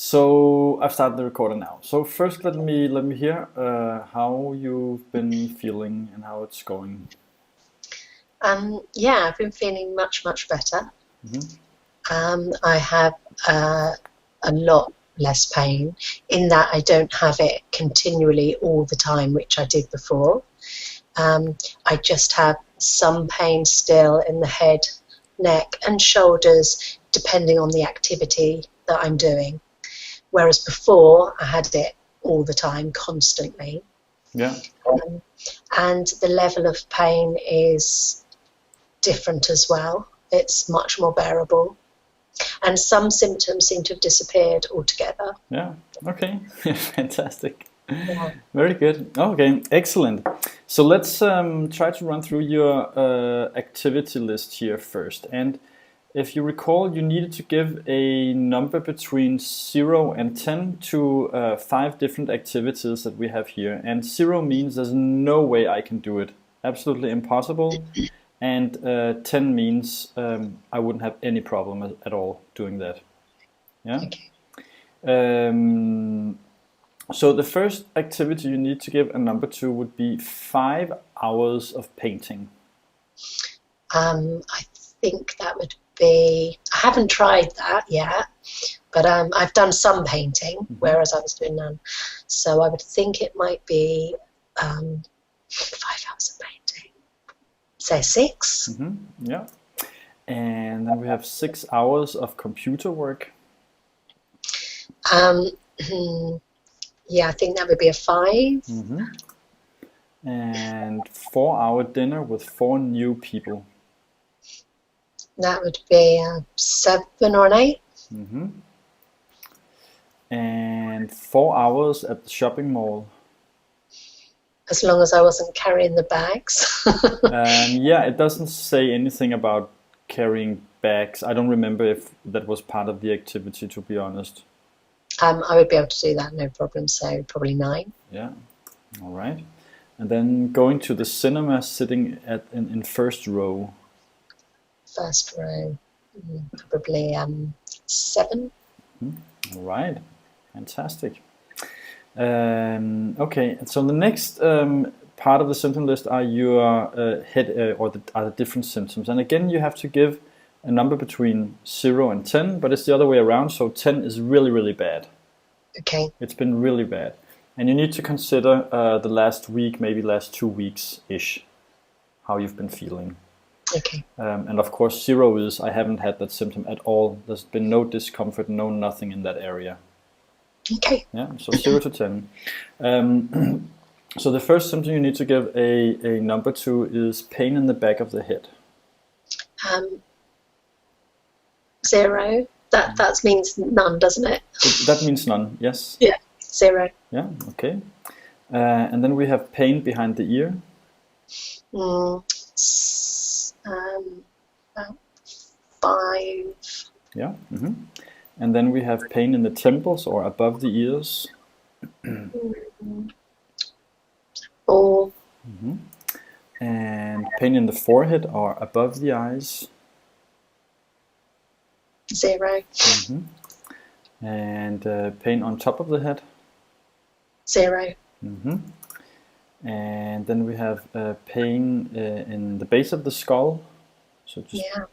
So I've started the recording now. So first, let me hear how you've been feeling and how it's going. Yeah, I've been feeling much better. Hmm. I have a lot less pain in that I don't have it continually all the time, which I did before. I just have some pain still in the head, neck, and shoulders, depending on the activity that I'm doing. Whereas before, I had it all the time, constantly. Yeah. Um, and the level of pain is different as well. It's much more bearable. And some symptoms seem to have disappeared altogether. Yeah. Okay. Fantastic. Yeah. Very good. Okay. Excellent. So let's try to run through your activity list here first. And if you recall, you needed to give a number between 0 and 10 to 5 different activities that we have here. And 0 means there's no way I can do it. Absolutely impossible. And 10 means I wouldn't have any problem at all doing that. Yeah. Okay. So the first activity you need to give a number to would be 5 hours of painting. I think that would be. I haven't tried that yet, but I've done some painting, whereas I was doing none. So I would think it might be 5 hours of painting. Say 6. Yeah. And then we have 6 hours of computer work. Yeah, I think that would be a 5. And 4-hour dinner with 4 new people. That would be a 7 or an 8. And 4 hours at the shopping mall. As long as I wasn't carrying the bags. Yeah, it doesn't say anything about carrying bags. I don't remember if that was part of the activity, to be honest. I would be able to do that, no problem. So probably 9. Yeah, all right. And then going to the cinema, sitting in first row. First row, probably 7. All right, fantastic. Okay, so the next part of the symptom list are your head or are the different symptoms. And again, you have to give a number between 0 and 10, but it's the other way around. So 10 is really bad. Okay. It's been really bad. And you need to consider the last week, maybe last 2 weeks-ish, how you've been feeling. Okay. And of course, 0 is I haven't had that symptom at all. There's been no discomfort, no nothing in that area. Okay. Yeah, so 0 to 10. So the first symptom you need to give a number to is pain in the back of the head. 0. That means none, doesn't it? That means none, yes? Yeah, 0. Yeah, okay. And then we have pain behind the ear. About 5. Yeah. And then we have pain in the temples or above the ears. 4. And pain in the forehead or above the eyes. 0. And pain on top of the head. 0. And then we have pain in the base of the skull. So just Yeah,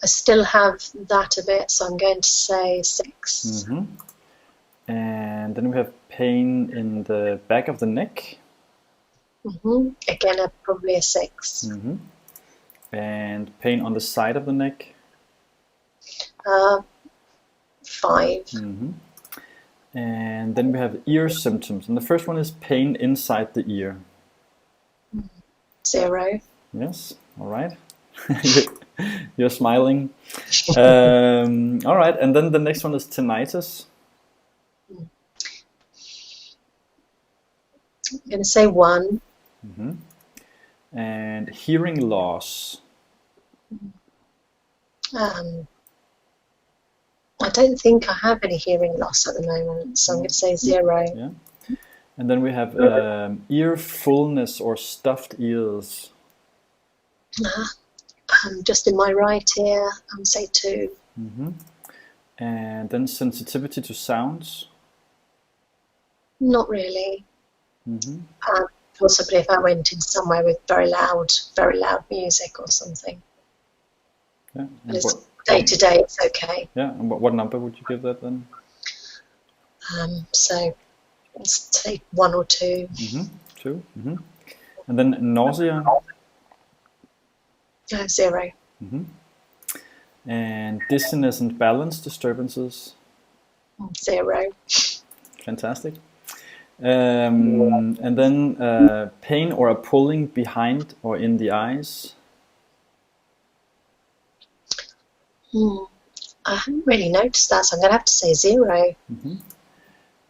I still have that a bit, so I'm going to say 6. And then we have pain in the back of the neck. Again, probably a 6. And pain on the side of the neck. 5. And then we have ear symptoms. And the first one is pain inside the ear. 0. Yes, all right. You're smiling. All right, and then the next one is tinnitus. I'm going to say 1. And hearing loss. I don't think I have any hearing loss at the moment, so I'm going to say 0. Yeah. And then we have ear fullness or stuffed ears. Just in my right ear, say 2. And then sensitivity to sounds. Not really. Mm-hmm. Possibly if I went in somewhere with very loud music or something. Yeah. But it's day to day, it's okay. Yeah. And what number would you give that then? So let's say 1 or 2. Mm-hmm. 2. Mm-hmm. And then nausea. 0. Mm-hmm. And dizziness and balance disturbances. 0. Fantastic. And then pain or a pulling behind or in the eyes. I haven't really noticed that, so I'm going to have to say 0. Mm-hmm.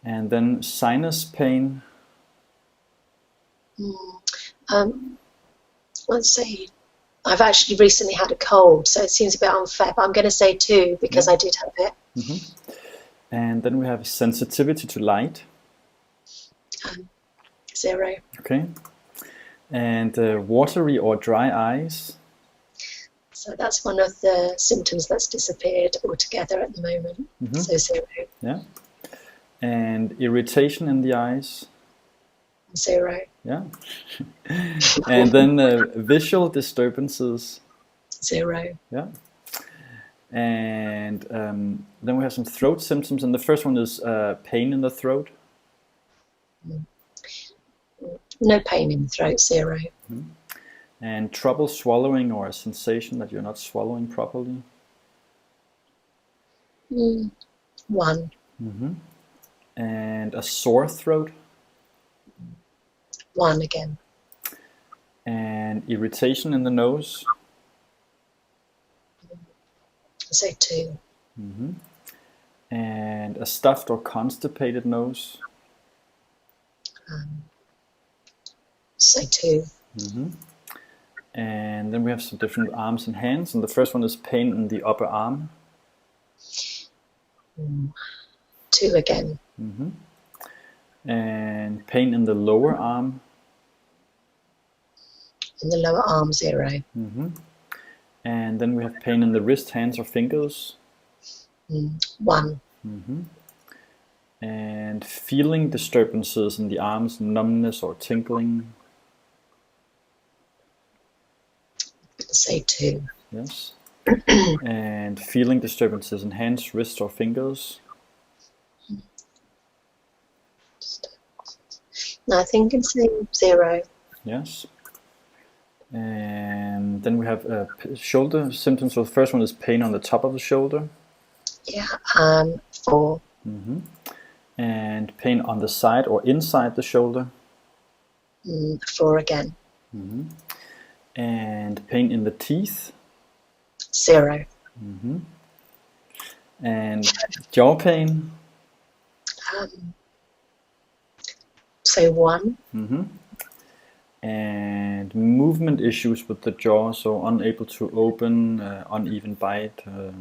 And then sinus pain. Let's see. I've actually recently had a cold, so it seems a bit unfair, but I'm going to say 2 because I did have it. Mm-hmm. And then we have sensitivity to light. 0. Okay. And watery or dry eyes. So that's one of the symptoms that's disappeared altogether at the moment. Mm-hmm. So 0. Yeah. And irritation in the eyes. 0. Yeah. And then visual disturbances. 0. Yeah. And then we have some throat symptoms, and the first one is pain in the throat. No pain in the throat. 0. Mm-hmm. And trouble swallowing or a sensation that you're not swallowing properly. 1. Mm-hmm. And a sore throat. 1 again. And irritation in the nose. Say 2. Mm-hmm. And a stuffed or constipated nose. Say 2. Mm-hmm. And then we have some different arms and hands, and the first one is pain in the upper arm. 2 again. Mm-hmm. And pain in the lower arm. In the lower arm. 0. Mm-hmm. And then we have pain in the wrist, hands, or fingers. 1. Mm-hmm. And feeling disturbances in the arms, numbness or tingling. Say 2. Yes. And feeling disturbances in hands, wrists, or fingers. No, I think I'm saying 0. Yes. And then we have shoulder symptoms. So the first one is pain on the top of the shoulder. Yeah. 4. Mm-hmm. And pain on the side or inside the shoulder. 4 again. Mm-hmm. And pain in the teeth. 0. Mm-hmm. And jaw pain. Say 1. Mm-hmm. And movement issues with the jaw, so unable to open, uneven bite. The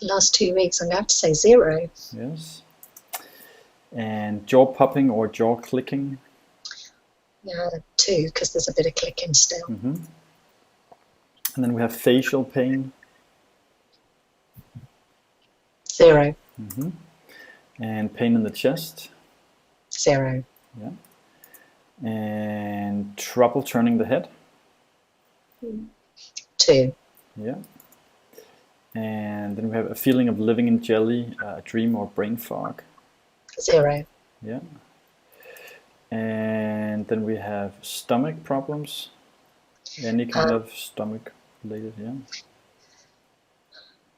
last 2 weeks, I'm going to have to say 0. Yes. And jaw popping or jaw clicking. 2, because there's a bit of clicking still. Mm-hmm. And then we have facial pain. 0. Mm-hmm. And pain in the chest. 0. Yeah. And trouble turning the head. 2. Yeah. And then we have a feeling of living in jelly, a dream or brain fog. 0. Yeah. And then we have stomach problems. Any kind of stomach related, yeah.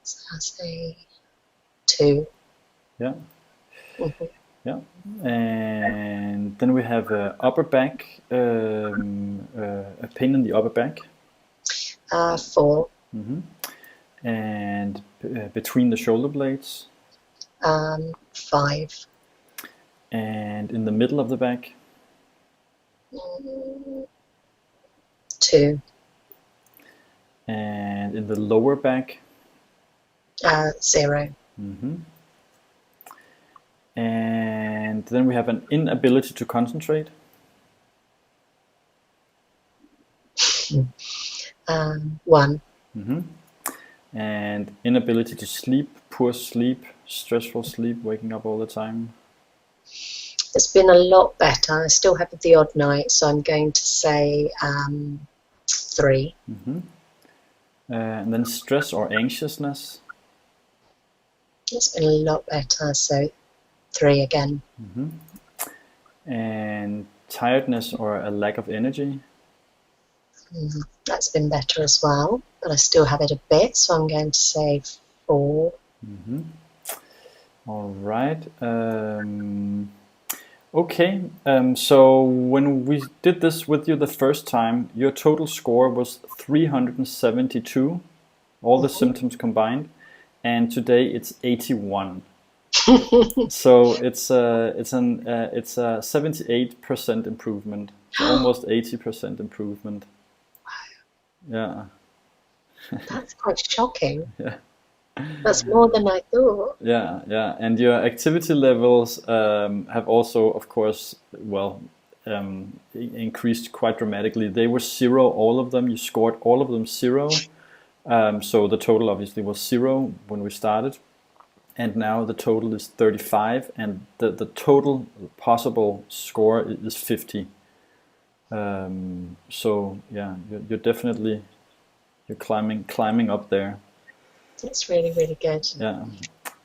So I'll say 2. Yeah. Mm-hmm. Yeah. And then we have upper back, a pain in the upper back. 4. Mm-hmm. And between the shoulder blades. 5. And in the middle of the back. 2. And in the lower back. 0. Mm-hmm. And then we have an inability to concentrate. 1. Mm-hmm. And inability to sleep, poor sleep, stressful sleep, waking up all the time. It's been a lot better. I still have the odd night, so I'm going to say 3. And then stress or anxiousness. It's been a lot better, so 3 again. And tiredness or a lack of energy. That's been better as well, but I still have it a bit, so I'm going to say 4. All right. Okay. So when we did this with you the first time, your total score was 372, all the symptoms combined, and today it's 81. So it's a 78% improvement, so almost 80% improvement. Yeah. That's quite shocking. Yeah. That's more than I thought. Yeah, yeah. And your activity levels have also, of course, increased quite dramatically. They were 0, all of them. You scored all of them 0. So the total obviously was 0 when we started. And now the total is 35, and the total possible score is 50. So yeah, you're definitely climbing up there. It's really, really good. Yeah.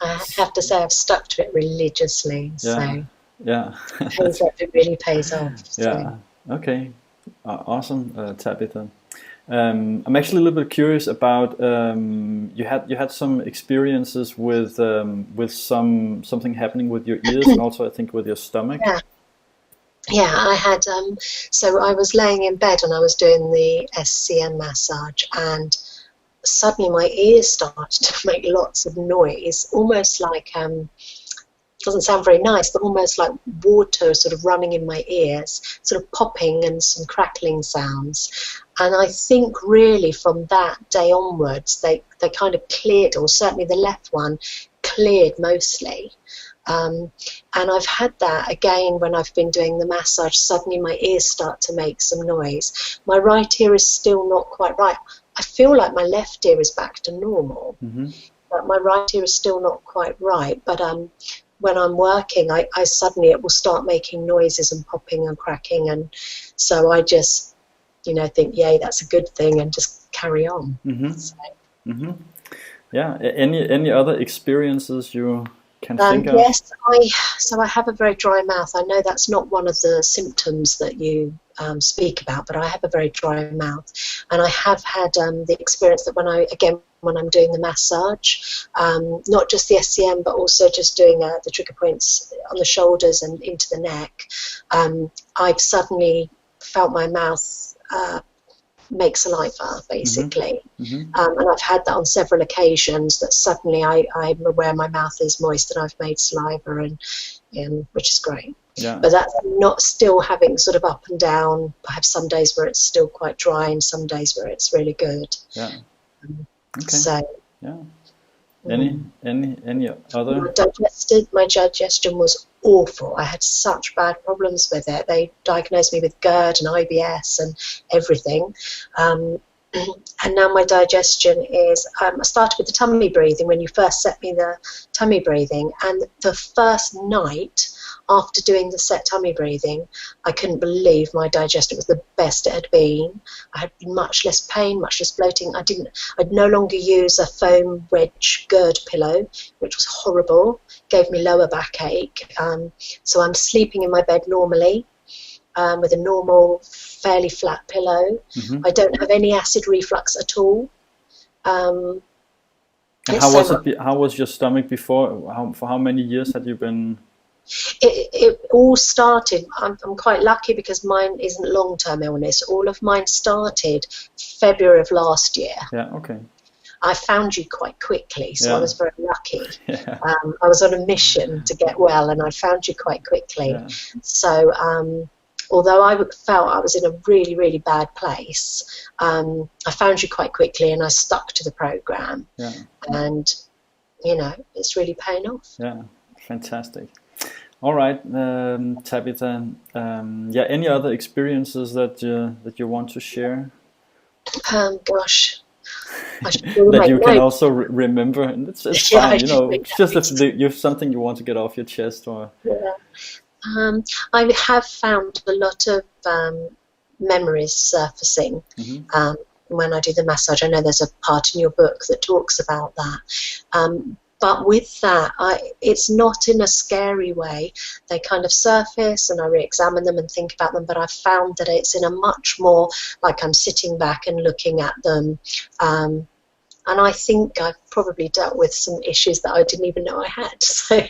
I have to say I've stuck to it religiously, so yeah. it really pays off. Yeah. Okay. Awesome, Tabitha. I'm actually a little bit curious about you had some experiences with something happening with your ears and also I think with your stomach. Yeah, I had so I was laying in bed and I was doing the SCN massage, and suddenly my ears started to make lots of noise, almost like doesn't sound very nice, but almost like water sort of running in my ears, sort of popping and some crackling sounds. And I think really from that day onwards, they kind of cleared, or certainly the left one cleared mostly. And I've had that again when I've been doing the massage. Suddenly my ears start to make some noise. My right ear is still not quite right. I feel like my left ear is back to normal, but my right ear is still not quite right. But when I'm working, I suddenly it will start making noises and popping and cracking, and so I just think, yay, that's a good thing, and just carry on. So. Yeah. Any other experiences you can think of? Yes, I have a very dry mouth. I know that's not one of the symptoms that you speak about, but I have a very dry mouth, and I have had the experience that when I'm doing the massage, not just the SCM, but also just doing the trigger points on the shoulders and into the neck, I've suddenly felt my mouth make saliva, basically. And I've had that on several occasions, that suddenly I'm aware my mouth is moist and I've made saliva, and which is great. Yeah. But that's not still having sort of up and down. I have some days where it's still quite dry and some days where it's really good. Yeah. Okay. So yeah. Any other? My digestion was awful. I had such bad problems with it. They diagnosed me with GERD and IBS and everything. And now my digestion is, I started with the tummy breathing when you first set me the tummy breathing, and the first night after doing the set tummy breathing, I couldn't believe my digestion was the best it had been. I had much less pain, much less bloating. I'd no longer use a foam wedge GERD pillow, which was horrible, gave me lower backache. So I'm sleeping in my bed normally, with a normal, fairly flat pillow. I don't have any acid reflux at all. How was your stomach before? For how many years had you been? It all started, I'm quite lucky because mine isn't long-term illness. All of mine started February of last year. Yeah, okay. I found you quite quickly, so Yeah. I was very lucky. Yeah. I was on a mission to get well, and I found you quite quickly. Yeah. So although I felt I was in a really, really bad place, I found you quite quickly, and I stuck to the program. Yeah. And it's really paying off. Yeah, fantastic. All right, Tabitha. Any other experiences that you want to share? Gosh, I should really that make you can notes. also remember, and it's Yeah, I fine. You should know, make it's just if notes. you have something you want to get off your chest, or Yeah. I have found a lot of memories surfacing hmm when I do the massage. I know there's a part in your book that talks about that. But with that, it's not in a scary way. They kind of surface and I re-examine them and think about them, but I've found that it's in a much more like I'm sitting back and looking at them. And I think I've probably dealt with some issues that I didn't even know I had. So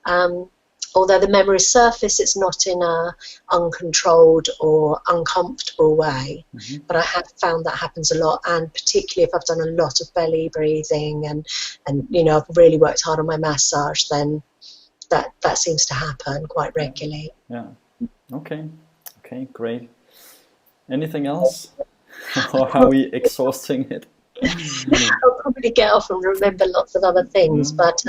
um, although the memories surface, it's not in a uncontrolled or uncomfortable way. hmm But I have found that happens a lot, and particularly if I've done a lot of belly breathing and you know I've really worked hard on my massage, then that seems to happen quite yeah, regularly. yeah. Okay, okay, great. Anything else, or are we exhausting it? I'll probably get off and remember lots of other things, Mm, but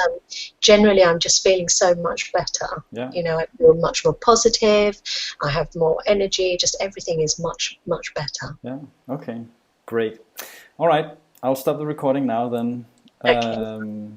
generally I'm just feeling so much better. yeah, You know, I feel much more positive, I have more energy, just everything is much, much better. yeah. Okay, great. All right, I'll stop the recording now then. Okay.